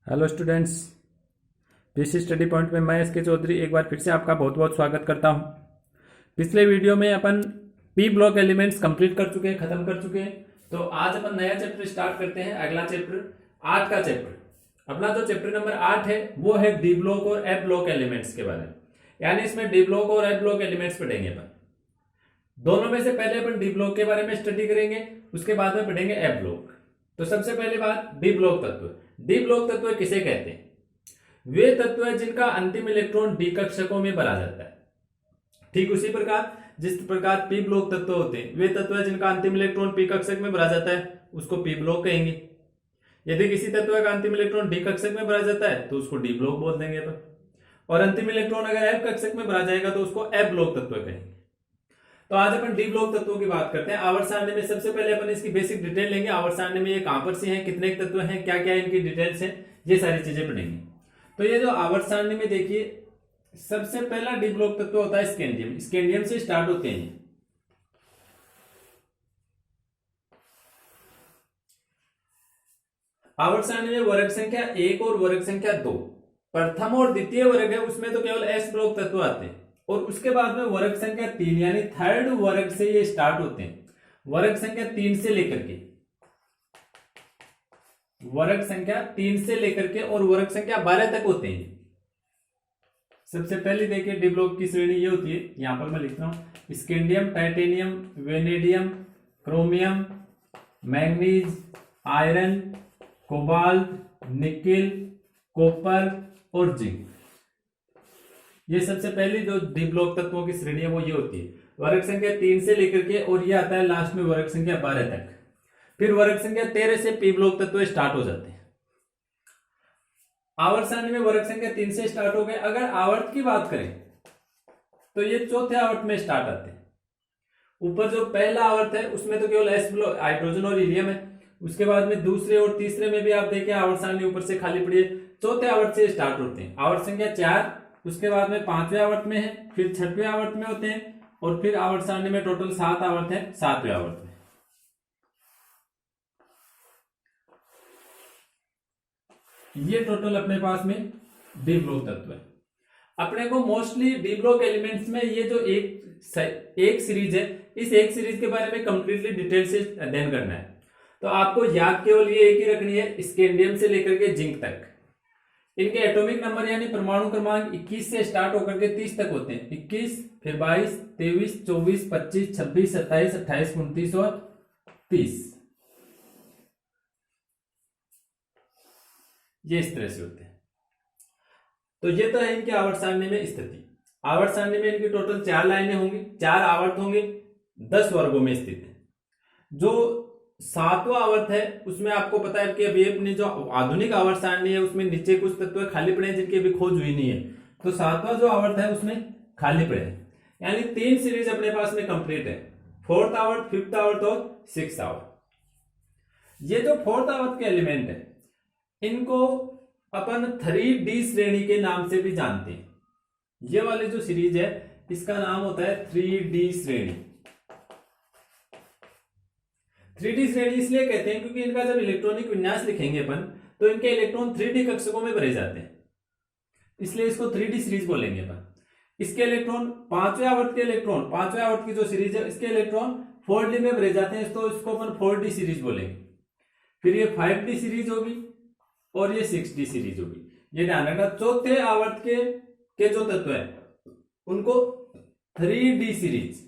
Hello students, PC study point में मैं SK Chaudhary एक बार फिर से आपका बहुत बहुत स्वागत करता हूं। पिछले वीडियो में अपन पी ब्लॉक एलिमेंट्स कंप्लीट कर चुके हैं, खत्म कर चुके हैं। तो आज अपन नया चैप्टर स्टार्ट करते हैं। अगला चैप्टर 8 का चैप्टर, अपना जो चैप्टर नंबर 8 है वो है डी ब्लॉक और एफ ब्लॉक एलिमेंट्स के बारे में। यानी इसमें डी ब्लॉक और एफ ब्लॉक एलिमेंट्स पढ़ेंगे अपन। दोनों में से पहले अपन डी ब्लॉक के बारे में स्टडी करेंगे, उसके बाद में पढ़ेंगे एफ ब्लॉक। तो सबसे पहले बात डी ब्लॉक तत्व। डी ब्लॉक तत्व किसे कहते हैं? वे तत्व है जिनका अंतिम इलेक्ट्रॉन डी कक्षकों में भरा जाता है। ठीक उसी प्रकार जिस प्रकार पी ब्लॉक तत्व होते हैं, वे तत्व है जिनका अंतिम इलेक्ट्रॉन पी कक्षक में भरा जाता है, उसको पी ब्लॉक कहेंगे। यदि किसी तत्व का अंतिम इलेक्ट्रॉन डी कक्षक में भरा जाता है तो उसको डी ब्लॉक बोल देंगे अपन। और अंतिम इलेक्ट्रॉन अगर एफ कक्षक में भरा जाएगा तो उसको एफ ब्लॉक तत्व कहेंगे। तो आज अपन डी ब्लॉक तत्वों की बात करते हैं। आवर्त सारणी में सबसे पहले अपन इसकी बेसिक डिटेल लेंगे। आवर्त सारणी में ये कहां पर से हैं, कितने तत्व हैं, क्या क्या इनकी डिटेल्स हैं, ये सारी चीजें पढ़ेंगे। तो ये जो आवर्त सारणी में देखिए, सबसे पहला डी ब्लॉक तत्व होता है स्कैंडियम। स्कैंडियम से स्टार्ट होते हैं। आवर्त सारणी में वर्ग संख्या 1 और वर्ग संख्या 2, प्रथम और द्वितीय वर्ग है उसमें तो केवल एस ब्लॉक तत्व आते हैं। और उसके बाद में वर्ग संख्या 3 यानी थर्ड वर्ग से ये स्टार्ट होते हैं। वर्ग संख्या 3 से लेकर के और वर्ग संख्या 12 तक होते हैं। सबसे पहले देखिए डी ब्लॉक की श्रेणी ये होती है, यहां पर मैं लिख रहा हूं scandium, titanium, vanadium, chromium, manganese, iron, cobalt, nickel, copper और जिंक। ये सबसे पहली जो डी ब्लॉक तत्वों की श्रेणी है वो ये होती है। वर्ग संख्या 3 से लेकर के और ये आता है लास्ट में वर्ग संख्या 12 तक। फिर वर्ग संख्या 13 से पी ब्लॉक तत्व स्टार्ट हो जाते हैं। आवर्त सारणी में वर्ग संख्या 3 से स्टार्ट हो गए। अगर आवर्त की बात करें तो ये चौथे आवर्त में स्टार्ट आते हैं। ऊपर जो पहला आवर्त है उसमें तो केवल एस ब्लॉक, हाइड्रोजन और हीलियम है। उसके बाद में दूसरे और तीसरे में भी आप देखिए आवर्त सारणी ऊपर से खाली पड़ी है। चौथे आवर्त से स्टार्ट होते हैं। आवर्त संख्या 4, उसके बाद में 5वें आवर्त में है, फिर 6वें आवर्त में होते हैं और फिर आवर्त सारणी में टोटल 7 आवर्त है, 7वें आवर्त में। ये टोटल अपने पास में डी ब्लॉक तत्व है। अपने को मोस्टली डी ब्लॉक एलिमेंट्स में ये जो एक सीरीज है, इस एक सीरीज के बारे में कंप्लीटली डिटेल से अध्ययन करना है। तो आपको याद केवल ये एक ही रखनी है, स्कैंडियम से लेकर के जिंक तक। इनके एटॉमिक नंबर यानी परमाणु क्रमांक 21 से स्टार्ट होकर के 30 तक होते हैं। 21, फिर 22, 23, 24, 25, 26, 27, 28, 29 और 30। ये इस तरह से होते हैं। तो ये तो है इनके आवर्त सारणी में स्थिति। आवर्त सारणी में इनकी टोटल 4 लाइनें होंगी, 4 आवर्त होंगे, 10 वर्गों में स्थित है। जो 7वां आवर्त है उसमें आपको पता है कि अभी अपनी जो आधुनिक आवर्त सारणी है उसमें नीचे कुछ तत्व खाली पड़े हैं जिनकी अभी खोज हुई नहीं है। तो 7वां जो आवर्त है उसमें खाली पड़े हैं। यानी 3 सीरीज अपने पास में कंप्लीट है, 4th आवर्त, 5th आवर्त और 6th आवर्त। ये जो 4th आवर्त के एलिमेंट है इनको अपन 3D श्रेणी के नाम से भी जानते हैं। ये वाली जो सीरीज है इसका नाम होता है 3D श्रेणी। 3D श्रेणी इसलिए कहते हैं क्योंकि इनका जब इलेक्ट्रॉनिक विन्यास लिखेंगे अपन तो इनके इलेक्ट्रॉन 3D कक्षकों में भरे जाते हैं, इसलिए इसको 3D सीरीज बोलेंगे अपन। इसके इलेक्ट्रॉन 5वें आवर्त के इलेक्ट्रॉन, 5वें आवर्त की जो सीरीज है इसके इलेक्ट्रॉन 4D में भरे जाते हैं, तो इसको अपन 4D सीरीज बोलेंगे। फिर ये 5D सीरीज होगी और ये 6D सीरीज होगी। ये ध्यान रखना, चौथे आवर्त के जो तत्व है उनको 3D सीरीज,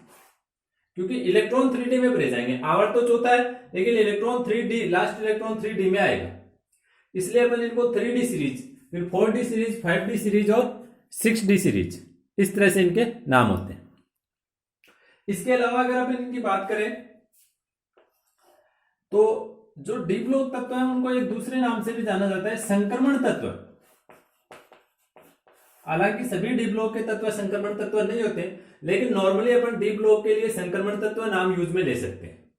क्योंकि इलेक्ट्रॉन 3D में भरे जाएंगे। आवर्त तो चौथा है लेकिन electron 3D, last electron 3D में आएगा, इसलिए अपन इनको 3D सीरीज, फिर 4D सीरीज, 5D सीरीज और 6D सीरीज, इस तरह से इनके नाम होते हैं। इसके अलावा अगर अपन इनकी बात करें तो जो डी ब्लॉक तत्व है उनको एक दूसरे नाम से भी जाना जाता है, संक्रमण तत्व। हालांकि सभी डी ब्लॉक के तत्व संक्रमण तत्व नहीं होते, लेकिन नॉर्मली अपन डी ब्लॉक के लिए संक्रमण तत्व नाम यूज में ले सकते हैं।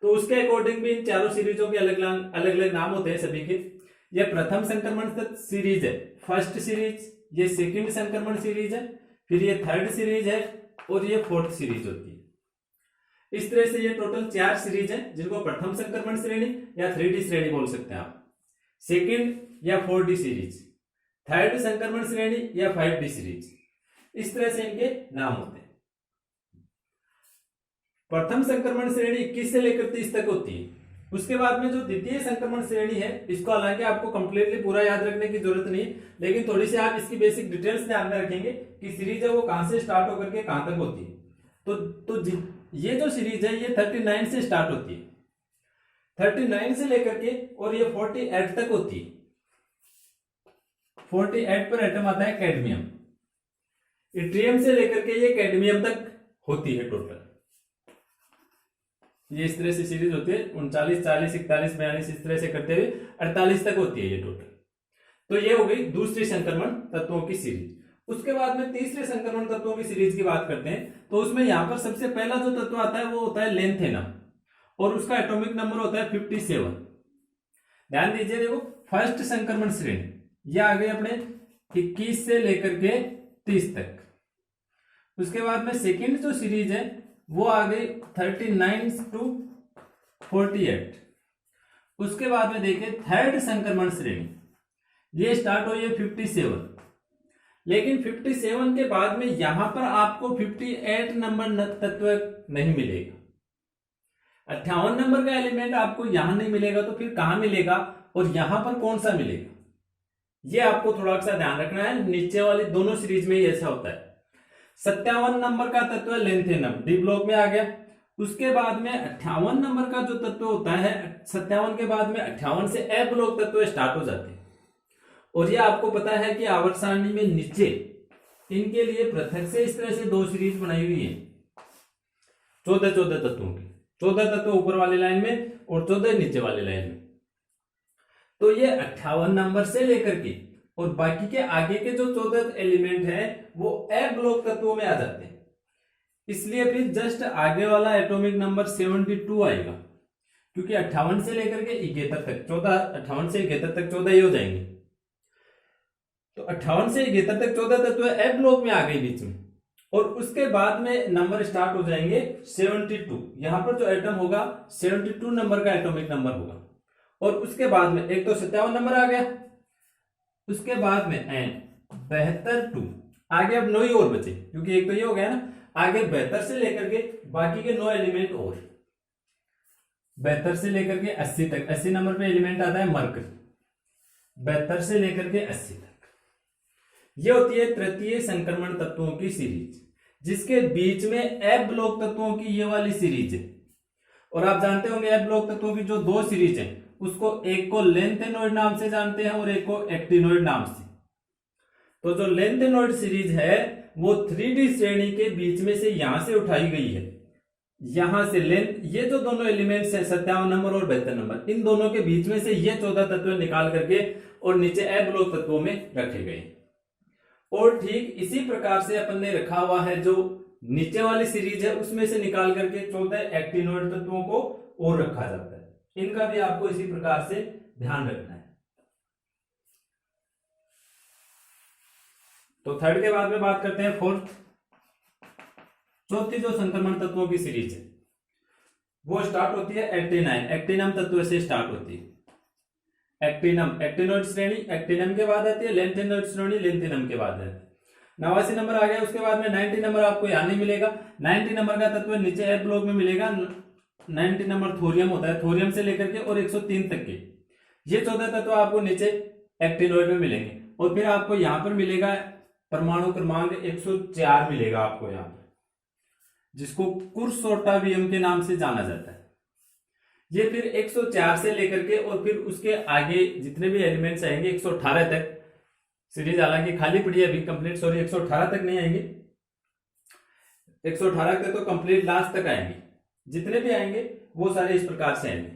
तो उसके अकॉर्डिंग भी इन चारों सीरीजों के अलग अलग नाम होते हैं सभी के। ये प्रथम संक्रमण सीरीज है, फर्स्ट सीरीज, ये सेकंड संक्रमण सीरीज है, फिर ये थर्ड सीरीज है और ये 4th सीरीज होती है। इस तरह से ये टोटल 4 सीरीज है जिनको प्रथम संक्रमण श्रेणी या 3D श्रेणी बोल सकते हैं आप। सेकंड या 4D सीरीज, थर्ड संक्रमण श्रेणी या 5D सीरीज, इस तरह से इनके नाम होते हैं। प्रथम संक्रमण श्रेणी 21 से लेकर 30 तक होती है। उसके बाद में जो द्वितीय संक्रमण श्रेणी है, इसको हालांकि आपको कंप्लीटली पूरा याद रखने की जरूरत नहीं, लेकिन थोड़ी सी आप इसकी बेसिक डिटेल्स ध्यान में रखेंगे कि सीरीज है वो कहां से स्टार्ट होकर के कहां तक होती है। तो ये जो सीरीज है ये 39 से स्टार्ट होती है, 39 से लेकर के और ये 48 तक होती है। 48 पर एटम आता है कैडमियम, इट्रियम से लेकर के ये कैडमियम तक होती है टोटल। ये इस तरह से सीरीज होती है 39, 40, 41, 42 इस तरह से करते हुए 48 तक होती है ये टोटल। तो ये हो गई दूसरी संक्रमण तत्वों की सीरीज। उसके बाद में तीसरे संक्रमण तत्वों की सीरीज की बात करते हैं, तो उसमें यहां पर सबसे पहला जो तत्व आता है वो होता है लेंथेनम, और उसका एटॉमिक नंबर होता है 57। ध्यान दीजिए, देखो फर्स्ट संक्रमण श्रेणी ये आ गई अपने 21 से लेकर के 30 तक। उसके बाद में सेकेंड जो सीरीज है वो आ गई 39 to 48। उसके बाद में देखिए थर्ड संक्रमण श्रेणी ये स्टार्ट हुई है 57, लेकिन 57 के बाद में यहां पर आपको 58 नंबर तत्व नहीं मिलेगा। 58 नंबर का एलिमेंट आपको यहां नहीं मिलेगा, तो फिर कहां मिलेगा और यहां पर कौन सा मिलेगा, ये आपको थोड़ा सा ध्यान रखना है। नीचे वाली दोनों सीरीज में ही ऐसा होता है। 57 नंबर का तत्व लेंथेनम डी ब्लॉक में आ गया। उसके बाद में 58 नंबर का जो तत्व होता है, 57 के बाद में 58 से ए ब्लॉक तत्व स्टार्ट हो जाते हैं। और ये आपको पता है कि आवर्त सारणी में नीचे इनके लिए पृथक से इस तरह से दो सीरीज बनाई हुई है 14 तत्वों की, 14 तत्व ऊपर वाली लाइन में और 14 नीचे वाली लाइन में। तो ये 58 नंबर से लेकर के और बाकी के आगे के जो 14 एलिमेंट है वो ए ब्लॉक तत्वों में आ जाते हैं। इसलिए फिर जस्ट आगे वाला एटॉमिक नंबर 72 आएगा, क्योंकि 58 से लेकर के 71 तक 58 से 71 तक 14 ही हो जाएंगे। तो 58 से 71 तक 14 तत्व ए ब्लॉक में आ गए बीच में, और उसके बाद में नंबर स्टार्ट हो जाएंगे 72। यहां पर जो एटम होगा 72 नंबर का एटॉमिक नंबर होगा। और उसके बाद में एक तो 57 नंबर आ गया, उसके बाद में एन 72 आगे, अब 9 ही और बचे, क्योंकि एक तो ये हो गया ना। आगे 72 से लेकर के बाकी के 9 एलिमेंट और 72 से लेकर के 80 तक, 80 नंबर पे एलिमेंट आता है मरकरी, 72 से लेकर के 80 तक। ये होती है तृतीय संक्रमण तत्वों की सीरीज, जिसके बीच में ए ब्लॉक तत्वों की ये वाली सीरीज है। और आप जानते होंगे ए ब्लॉक तत्वों की जो दो सीरीज है, उसको एक को लेंथेनॉइड नाम से जानते हैं और एक को एक्टिनॉइड नाम से। तो जो लेंथेनॉइड सीरीज है वो 3D श्रेणी के बीच में से यहां से उठाई गई है। यहां से लेंथ, ये जो दोनों एलिमेंट्स हैं 57 नंबर और 72 नंबर, इन दोनों के बीच में से ये 14 तत्व निकाल करके और नीचे ए ब्लॉक तत्वों में रखे गए। और ठीक इसी प्रकार से अपन ने रखा हुआ है जो नीचे वाली सीरीज है, उसमें से निकाल करके 14 एक्टिनॉइड तत्वों को और रखा जाता है। इनका भी आपको इसी प्रकार से ध्यान रखना है। तो थर्ड के बाद में बात करते हैं फोर्थ। चौथी जो संक्रमण तत्वों की सीरीज है वो स्टार्ट होती है एक्टिनाइन, एक्टिनम तत्व से स्टार्ट होती है। एक्टिनम एक्टिनॉइड श्रेणी, एक्टिनम के बाद आती है लेंथेनॉइड श्रेणी, लेंथेनम के बाद आती है। 89 नंबर आ गया। उसके बाद में 90 नंबर आपको यहां नहीं मिलेगा। 90 नंबर का तत्व नीचे ए ब्लॉक में मिलेगा। 90 नंबर थोरियम होता है, थोरियम से लेकर के और 103 तक के ये 14 तत्व आपको नीचे एक्टिनॉइड में मिलेंगे। और फिर आपको यहां पर मिलेगा परमाणु क्रमांक 104 मिलेगा आपको यहां पर, जिसको कुर्सोटावियम के नाम से जाना जाता है। ये फिर 104 से लेकर के और फिर उसके आगे जितने भी एलिमेंट्स आएंगे 118 तक सीरीज, हालांकि खाली पड़ी है अभी कंप्लीट, सॉरी 118 तक नहीं आएंगे, 118 तक तो कंप्लीट लास्ट तक आएंगे। जितने भी आएंगे वो सारे इस प्रकार से आएंगे।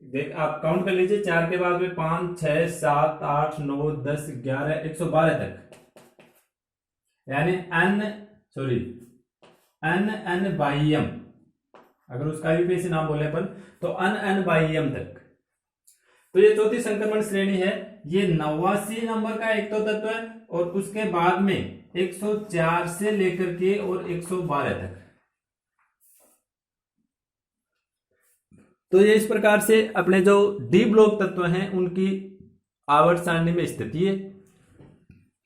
देख आप काउंट कर लीजिए, 4 के बाद में 5, 6, 7, 8, 9, 10, 11, 112 तक, यानी एन बाह्यम, अगर उसका भी नाम बोले अपन तो एन बाह्यम तक। तो ये चौथी संक्रमण श्रेणी है। ये 89 नंबर का एक तो तत्व है और उसके बाद में 104 से लेकर के और 112 तक। तो ये इस प्रकार से अपने जो डी ब्लॉक तत्व हैं उनकी आवर्त सारणी में स्थिति है।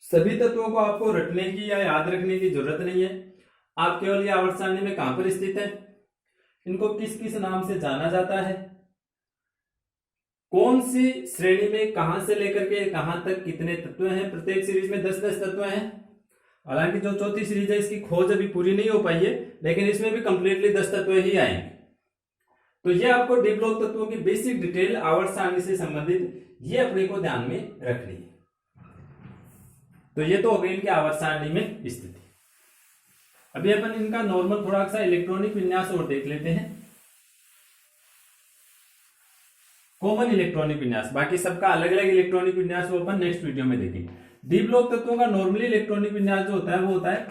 सभी तत्वों को आपको रटने की या याद रखने की जरूरत नहीं है, आप केवल ये आवर्त सारणी में कहां पर स्थित है, इनको किस किस नाम से जाना जाता है, कौन सी श्रेणी में कहां से लेकर के कहां तक कितने तत्व हैं। प्रत्येक सीरीज में 10-10 तत्व हैं। हालांकि जो चौथी सीरीज है इसकी खोज अभी पूरी नहीं हो पाई है, लेकिन इसमें भी कंप्लीटली 10 तत्व ही आएंगे। तो ये आपको डी ब्लॉक तत्वों की बेसिक डिटेल आवर्त सारणी से संबंधित ये अपने को ध्यान में रखनी है। तो ये तो हो गई इनकी आवर्त सारणी में स्थिति। अभी अपन इनका नॉर्मल थोड़ा सा इलेक्ट्रॉनिक विन्यास और देख लेते हैं। कॉमन इलेक्ट्रॉनिक विन्यास, बाकी सबका अलग अलग इलेक्ट्रॉनिक विन्यास वो अपन नेक्स्ट वीडियो में देखेंगे। डी ब्लॉक तत्वों का नॉर्मली इलेक्ट्रॉनिक विन्यास जो होता है वो होता है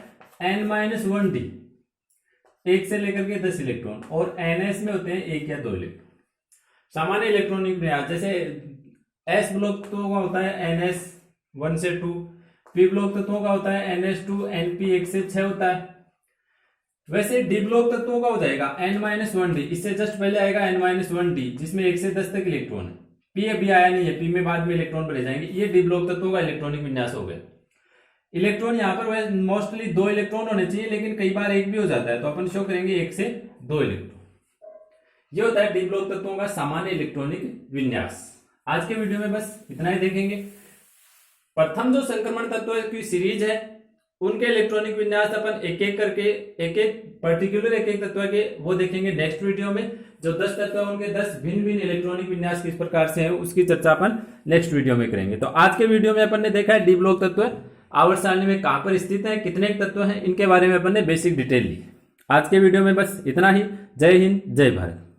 n-1d, 1 से लेकर के 10 इलेक्ट्रॉन, और ns में होते हैं 1 या 2 इलेक्ट्रॉन। सामान्य इलेक्ट्रॉनिक विन्यास जैसे s ब्लॉक तत्वों का होता है ns 1 से 2, p ब्लॉक तत्वों का होता है ns2, np 1 से 6 होता है। वैसे डी ब्लॉक तत्वों का हो जाएगा n-1d, इससे जस्ट पहले आएगा n-1d जिसमें 1 से 10 तक इलेक्ट्रॉन है। पी अभी आया नहीं है, पी में बाद में इलेक्ट्रॉन भरे जाएंगे। ये डी ब्लॉक तत्वों का इलेक्ट्रॉनिक विन्यास हो गया। इलेक्ट्रॉन यहाँ पर मोस्टली 2 इलेक्ट्रॉन होने चाहिए, लेकिन कई बार 1 भी हो जाता है, तो अपन शो करेंगे 1 से 2 इलेक्ट्रॉन। ये होता है डी ब्लॉक तत्वों का सामान्य इलेक्ट्रॉनिक विन्यास। आज के वीडियो में बस इतना ही देखेंगे। प्रथम जो संक्रमण तत्व की सीरीज है उनके इलेक्ट्रॉनिक विन्यास अपन एक एक करके एक पर्टिकुलर तत्व के वो देखेंगे नेक्स्ट वीडियो में। जो 10 तत्व है उनके 10 भिन्न भिन्न इलेक्ट्रॉनिक विन्यास किस प्रकार से है उसकी चर्चा अपन नेक्स्ट वीडियो में करेंगे। तो आज के वीडियो में अपन ने देखा है डी ब्लॉक तत्व आवर्त सारणी में कहां पर स्थित है, कितने तत्व हैं, इनके बारे में अपन ने बेसिक डिटेल ली। आज के वीडियो में बस इतना ही। जय हिंद, जय भारत।